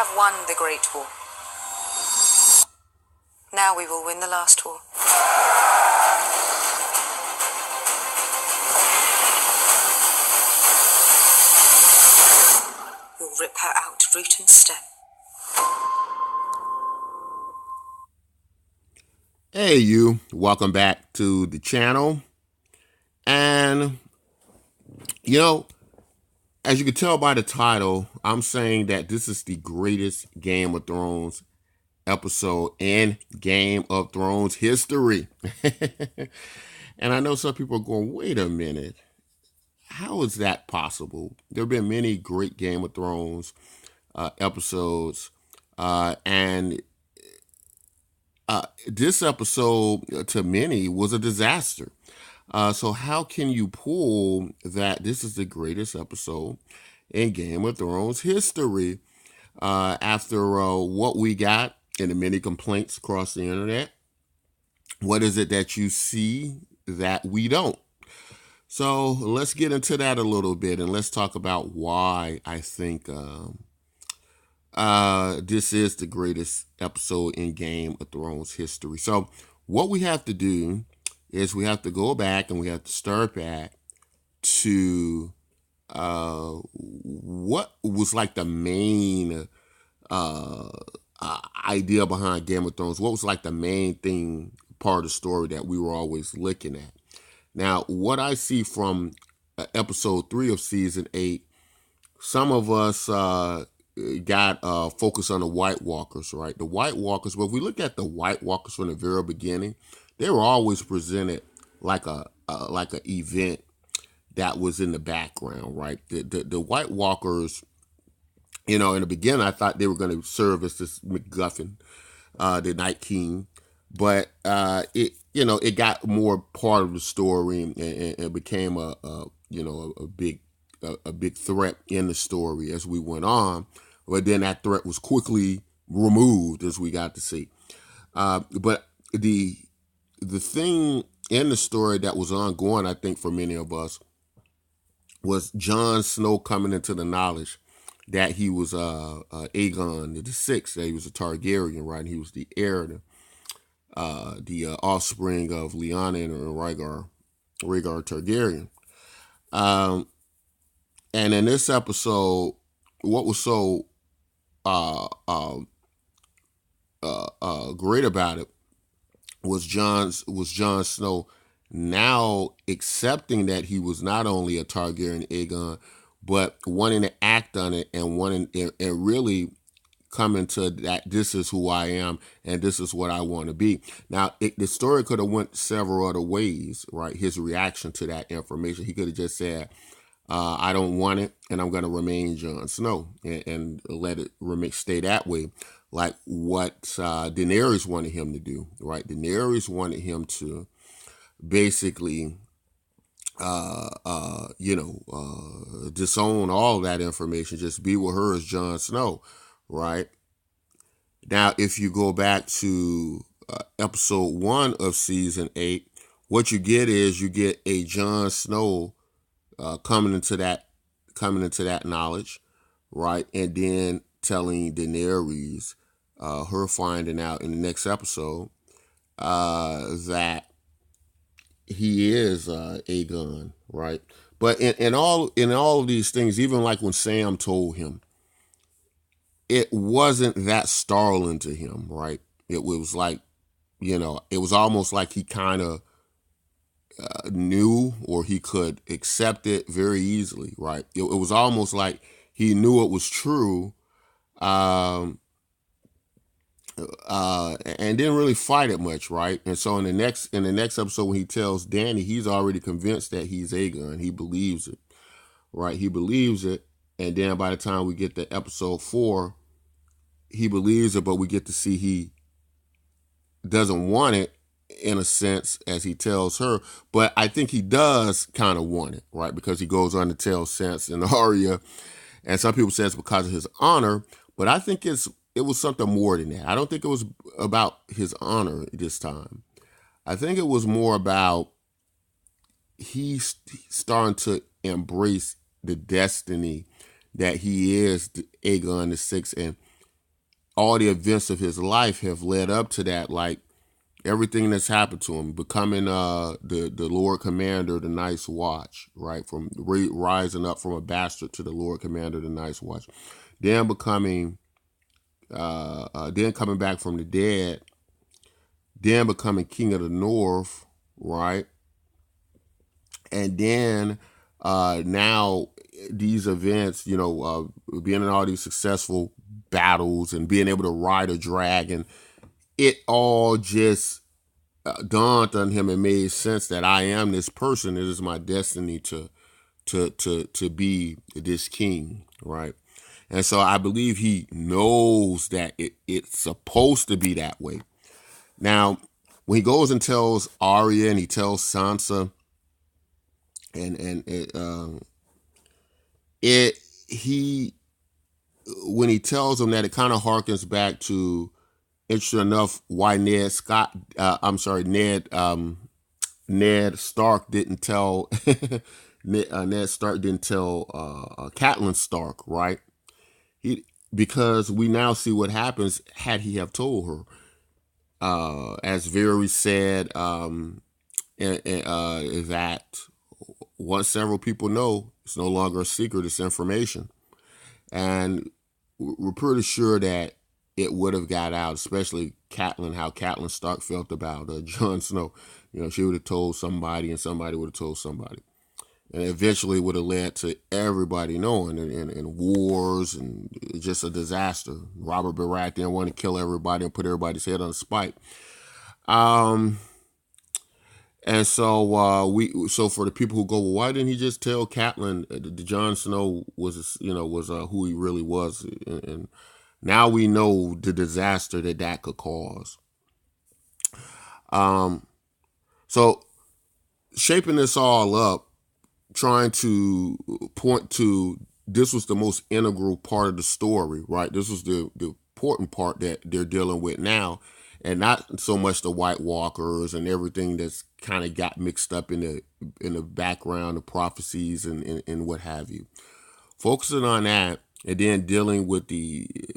have won the Great War. Now we will win the last war. We'll rip her out root and stem. Hey you, welcome back to the channel. And as you can tell by the title, I'm saying that this is the greatest Game of Thrones episode in Game of Thrones history. And I know some people are going, wait a minute, how is that possible? There have been many great Game of Thrones episodes, and this episode to many was a disaster. So how can you pull that this is the greatest episode in Game of Thrones history after what we got and the many complaints across the internet? What is it that you see that we don't? So let's get into that a little bit, and let's talk about why I think this is the greatest episode in Game of Thrones history. So what we have to do is we have to go back and we have to start back to what was like the main idea behind Game of Thrones. What was like the main thing, part of the story that we were always looking at. Now, what I see from episode 3 of season 8, some of us got focused on the White Walkers, right? The White Walkers, but if we look at the White Walkers from the very beginning, they were always presented like a event that was in the background, right? The White Walkers, in the beginning, I thought they were going to serve as this MacGuffin, the Night King, but it got more part of the story and became a big threat in the story as we went on. But then that threat was quickly removed as we got to see. But the thing in the story that was ongoing, I think, for many of us, was Jon Snow coming into the knowledge that he was Aegon the Sixth, that he was a Targaryen, right? And he was the heir to the offspring of Lyanna and Rhaegar Targaryen. And in this episode, what was so great about it was Jon Snow now accepting that he was not only a Targaryen Aegon, but wanting to act on it and wanting and really coming to that this is who I am and this is what I want to be. Now, the story could have went several other ways, right? His reaction to that information, he could have just said, I don't want it, and I'm going to remain Jon Snow and let it stay that way, like what Daenerys wanted him to do, right? Daenerys wanted him to basically disown all that information, just be with her as Jon Snow, right? Now, if you go back to episode 1 of season 8, what you get is you get a Jon Snow coming into that knowledge, right? And then telling Daenerys, her finding out in the next episode that he is Aegon, right? But in all of these things, even like when Sam told him, it wasn't that startling to him, right? It was like, it was almost like he kind of knew, or he could accept it very easily, right? It was almost like he knew it was true, and didn't really fight it much, right? And so in the next episode, when he tells Dany, he's already convinced that he's Aegon. He believes it, right? He believes it, and then by the time we get to episode 4, he believes it, but we get to see he doesn't want it, in a sense, as he tells her. But I think he does kind of want it, right? Because he goes on to tell Sansa and Arya, and some people say it's because of his honor, but I think it was something more than that. I don't think it was about his honor this time. I think it was more about he's starting to embrace the destiny that he is Aegon the Sixth, and all the events of his life have led up to that, like everything that's happened to him, becoming the Lord Commander of the Night's Watch, right? From rising up from a bastard to the Lord Commander of the Night's Watch, then becoming, then coming back from the dead, then becoming King of the North, right? And then now these events, being in all these successful battles and being able to ride a dragon, it all just dawned on him and made sense that I am this person. It is my destiny to be this king, right? And so I believe he knows that it's supposed to be that way. Now, when he goes and tells Arya and he tells Sansa, and when he tells them that, it kind of harkens back to, interesting enough, why Ned Stark didn't tell Ned Stark didn't tell Catelyn Stark, right? Because we now see what happens had he have told her. As Varys said, that once several people know, it's no longer a secret, it's information. And we're pretty sure that it would have got out, especially Catelyn, how Catelyn Stark felt about Jon Snow. She would have told somebody and somebody would have told somebody. And eventually would have led to everybody knowing, and wars, and just a disaster. Robert Baratheon wanted to kill everybody and put everybody's head on a spike. And so so for the people who go, well, why didn't he just tell Catelyn that Jon Snow was who he really was? And now we know the disaster that could cause. So shaping this all up, trying to point to, this was the most integral part of the story, right? This was the important part that they're dealing with now, and not so much the White Walkers and everything that's kind of got mixed up in the background, the prophecies and what have you. Focusing on that, and then dealing with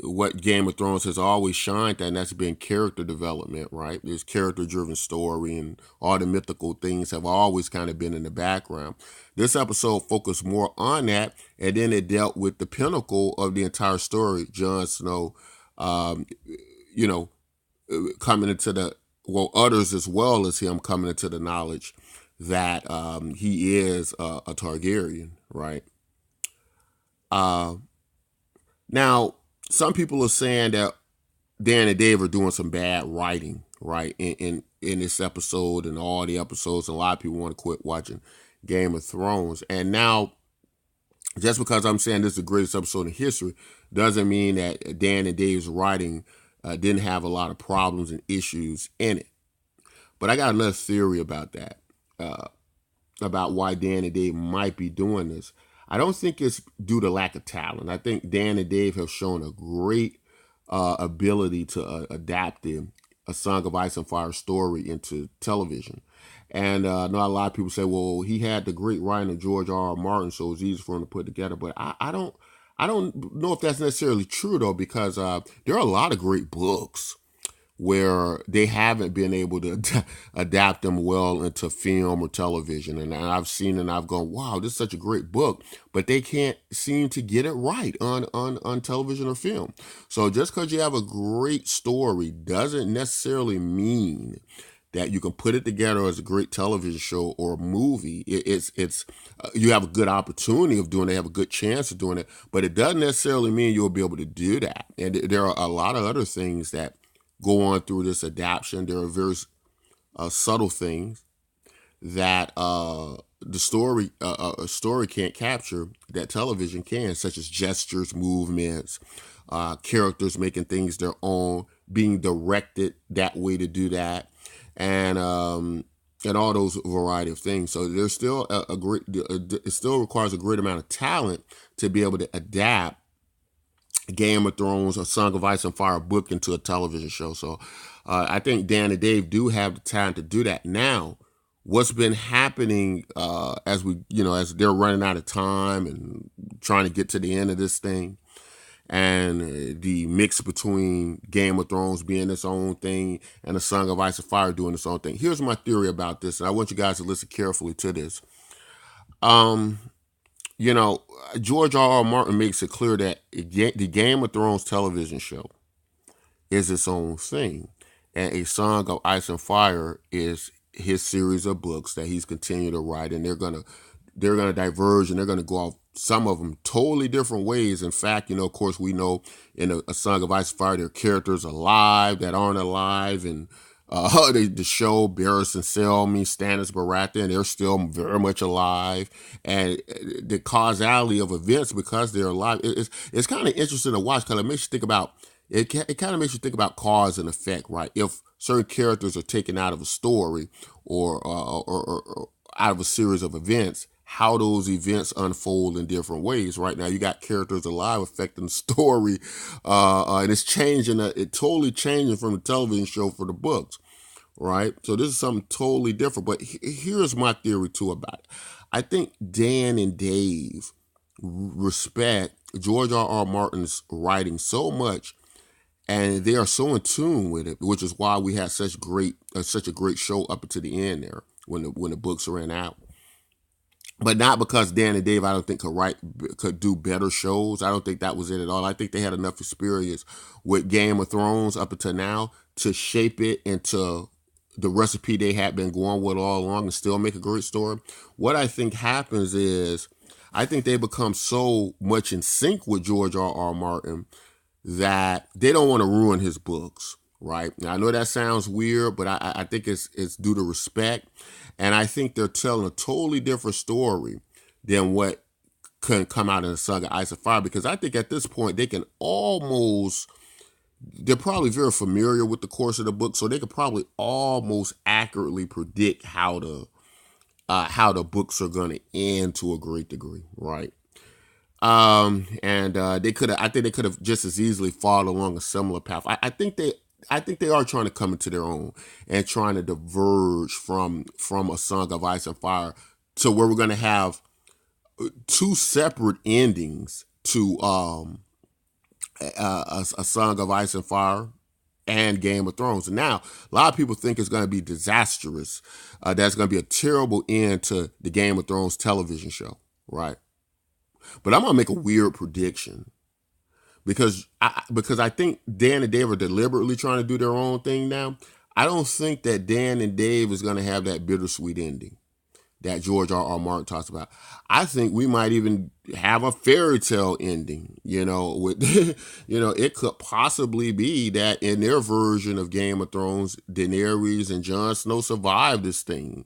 what Game of Thrones has always shined at, and that's been character development, right? There's character-driven story, and all the mythical things have always kind of been in the background. This episode focused more on that, and then it dealt with the pinnacle of the entire story, Jon Snow, coming into others as well as him coming into the knowledge that he is a Targaryen, right? Now, some people are saying that Dan and Dave are doing some bad writing, right, in this episode and all the episodes. A lot of people want to quit watching Game of Thrones. And now, just because I'm saying this is the greatest episode in history, doesn't mean that Dan and Dave's writing didn't have a lot of problems and issues in it. But I got another theory about that, about why Dan and Dave might be doing this. I don't think it's due to lack of talent. I think Dan and Dave have shown a great ability to adapt a Song of Ice and Fire story into television. And I know a lot of people say, well, he had the great writing of George R.R. Martin, so it's easy for him to put together. But I don't know if that's necessarily true, though, because there are a lot of great books where they haven't been able to adapt them well into film or television. And I've seen and I've gone, wow, this is such a great book, but they can't seem to get it right on television or film. So just because you have a great story doesn't necessarily mean that you can put it together as a great television show or a movie. It's you have a good opportunity of doing it, have a good chance of doing it, but it doesn't necessarily mean you'll be able to do that. And there are a lot of other things that go on through this adaptation. There are very subtle things that the story a story can't capture that television can, such as gestures, movements, characters making things their own, being directed that way to do that, and all those variety of things. So there's still it still requires a great amount of talent to be able to adapt Game of Thrones, a Song of Ice and Fire book into a television show. So I think Dan and Dave do have the time to do that. Now, what's been happening as they're running out of time and trying to get to the end of this thing, and the mix between Game of Thrones being its own thing and A Song of Ice and Fire doing its own thing. Here's my theory about this, and I want you guys to listen carefully to this. Um, you know, George R. R. Martin makes it clear that the Game of Thrones television show is its own thing, and A Song of Ice and Fire is his series of books that he's continued to write, and they're gonna diverge, and they're gonna go off, some of them totally different ways. In fact, of course, we know in A Song of Ice and Fire, there are characters alive that aren't alive, and the show Barris and Selmy, Stannis Baratheon, they're still very much alive, and the causality of events because they're alive, it's kind of interesting to watch because it makes you think about it kind of makes you think about cause and effect, right? If certain characters are taken out of a story or out of a series of events, how those events unfold in different ways. Right now, you got characters alive affecting the story, and it's changing. It totally changing from the television show for the books, right? So this is something totally different. But here's my theory too about it. I think Dan and Dave respect George R. R. Martin's writing so much, and they are so in tune with it, which is why we had such a great show up until the end there when the books ran out. But not because Dan and Dave, I don't think could do better shows. I don't think that was it at all. I think they had enough experience with Game of Thrones up until now to shape it into the recipe they had been going with all along and still make a great story. What I think happens is I think they become so much in sync with George R. R. Martin that they don't want to ruin his books, right? Now, I know that sounds weird, but I think it's due to respect, and I think they're telling a totally different story than what can come out in the Song of Ice and Fire, because I think at this point they can almost, they're probably very familiar with the course of the book, so they could probably almost accurately predict how the books are going to end to a great degree, right? And they could have. I think they could have just as easily followed along a similar path. I think they are trying to come into their own and trying to diverge from A Song of Ice and Fire to where we're going to have two separate endings to a Song of Ice and Fire and Game of Thrones. And now a lot of people think it's going to be disastrous. That's going to be a terrible end to the Game of Thrones television show, right? But I'm gonna make a weird prediction because I think Dan and Dave are deliberately trying to do their own thing now. I don't think that Dan and Dave is gonna have that bittersweet ending that George R. R. Martin talks about. I think we might even have a fairy tale ending. With it could possibly be that in their version of Game of Thrones, Daenerys and Jon Snow survive this thing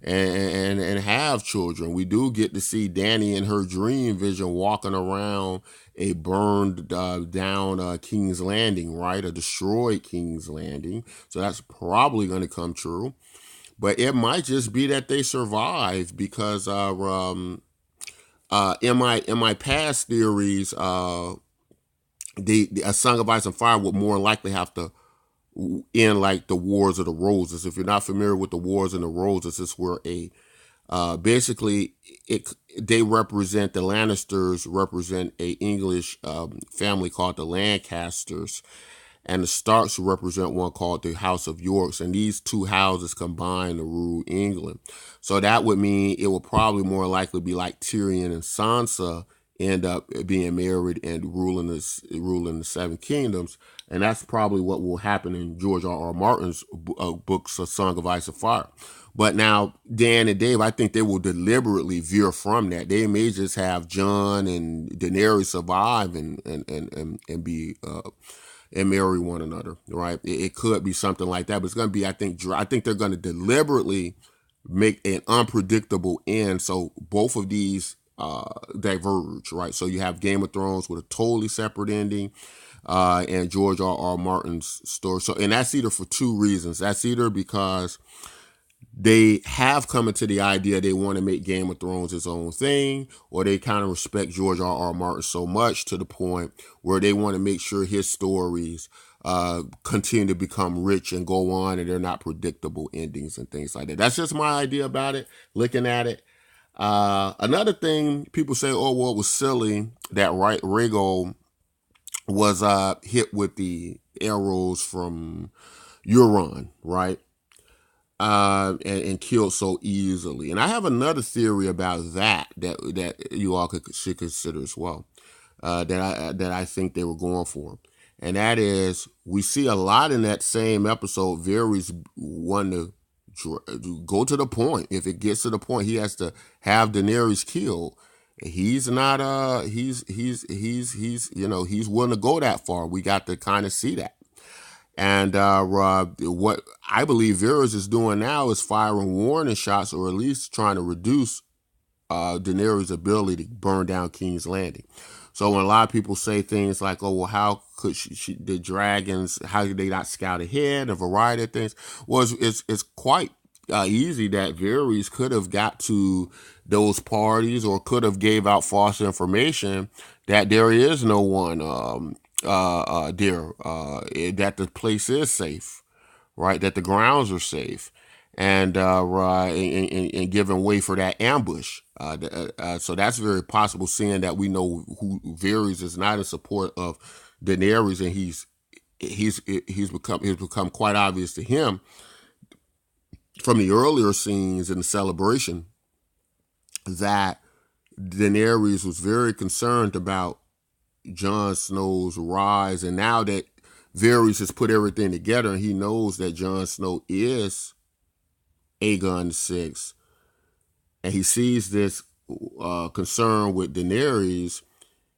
and have children. We do get to see Dany in her dream vision walking around a burned down King's Landing, right? A destroyed King's Landing. So that's probably going to come true. But it might just be that they survive because in my past theories, the A Song of Ice and Fire would more likely have to end like the Wars of the Roses. If you're not familiar with the Wars of the Roses, it's where basically they represent, the Lannisters represent a English family called the Lancasters, and the Starks represent one called the House of Yorks, and these two houses combine to rule England. So that would mean it would probably more likely be like Tyrion and Sansa end up being married and ruling the Seven Kingdoms, and that's probably what will happen in George R. R. Martin's books, A Song of Ice and Fire. But now Dan and Dave, I think they will deliberately veer from that. They may just have Jon and Daenerys survive and be and marry one another, right? It could be something like that, but it's going to be, I think they're going to deliberately make an unpredictable end. So both of these diverge, right? So you have Game of Thrones with a totally separate ending, and George R. R. Martin's story. So, and that's either for two reasons. That's either because they have come into the idea they want to make Game of Thrones its own thing, or they kind of respect George R. R. Martin so much to the point where they want to make sure his stories continue to become rich and go on, and they're not predictable endings and things like that. That's just my idea about it, looking at it. Another thing, people say, oh, well, it was silly that Rhaegal was hit with the arrows from Euron, right? And killed so easily. And I have another theory about that you all should consider as well. That I think they were going for, and that is we see a lot in that same episode. Varys want to go to the point. If it gets to the point, he has to have Daenerys killed. He's not. He's he's willing to go that far. We got to kind of see that. And what I believe Varys is doing now is firing warning shots, or at least trying to reduce Daenerys' ability to burn down King's Landing. So when a lot of people say things like, "Oh, well, how could the dragons? How did they not scout ahead?" A variety of things. Well, it's quite easy that Varys could have got to those parties or could have gave out false information that there is no one there, that the place is safe, right? That the grounds are safe, and giving way for that ambush. So that's very possible, seeing that we know who Varys is not in support of Daenerys, and he's become quite obvious to him from the earlier scenes in the celebration that Daenerys was very concerned about Jon Snow's rise, and now that Varys has put everything together and he knows that Jon Snow is Aegon VI, and he sees this concern with Daenerys,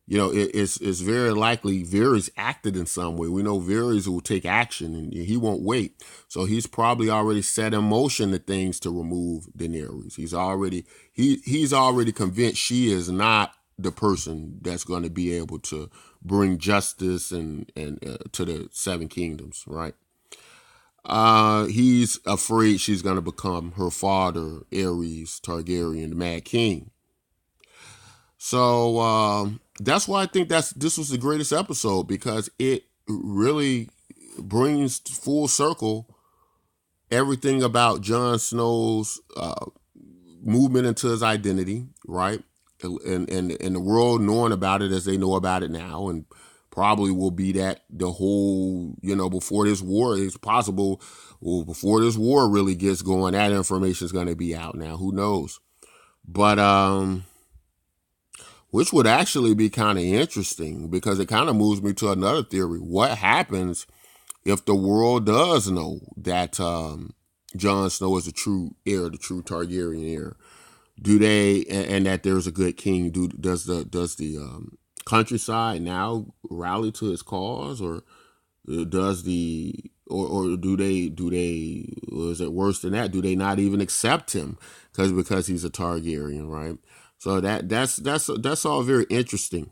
it's very likely Varys acted in some way. We know Varys will take action and he won't wait. So he's probably already set in motion the things to remove Daenerys. He's already convinced she is not the person that's going to be able to bring justice and to the Seven Kingdoms, right? He's afraid she's going to become her father, Aerys Targaryen, the Mad King. So that's why I think this was the greatest episode, because it really brings full circle everything about Jon Snow's movement into his identity, right? And the world knowing about it as they know about it now, and probably will be that the whole, before this war is possible, or before this war really gets going, that information is going to be out now. Who knows? But which would actually be kind of interesting, because it kind of moves me to another theory. What happens if the world does know that Jon Snow is the true heir, the true Targaryen heir? Do they, and that there's a good king? Does the countryside now rally to his cause, or does or do they, or is it worse than that? Do they not even accept him because he's a Targaryen, right? So that's all very interesting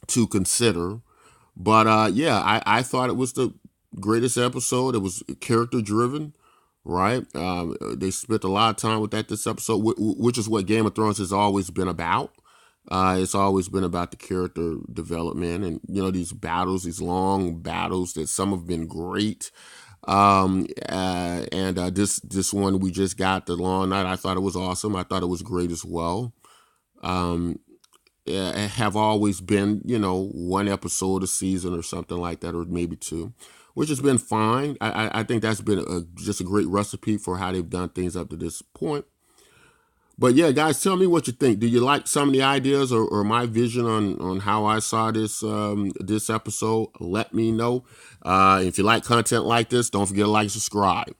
to consider. But I thought it was the greatest episode. It was character driven, right? They spent a lot of time with that this episode, which is what Game of Thrones has always been about. It's always been about the character development, and these battles, these long battles that some have been great. This one we just got, the Long Night, I thought it was awesome. I thought it was great as well. Have always been, one episode a season or something like that, or maybe two, which has been fine. I think that's been just a great recipe for how they've done things up to this point. But yeah, guys, tell me what you think. Do you like some of the ideas or my vision on how I saw this episode? Let me know. If you like content like this, don't forget to like and subscribe.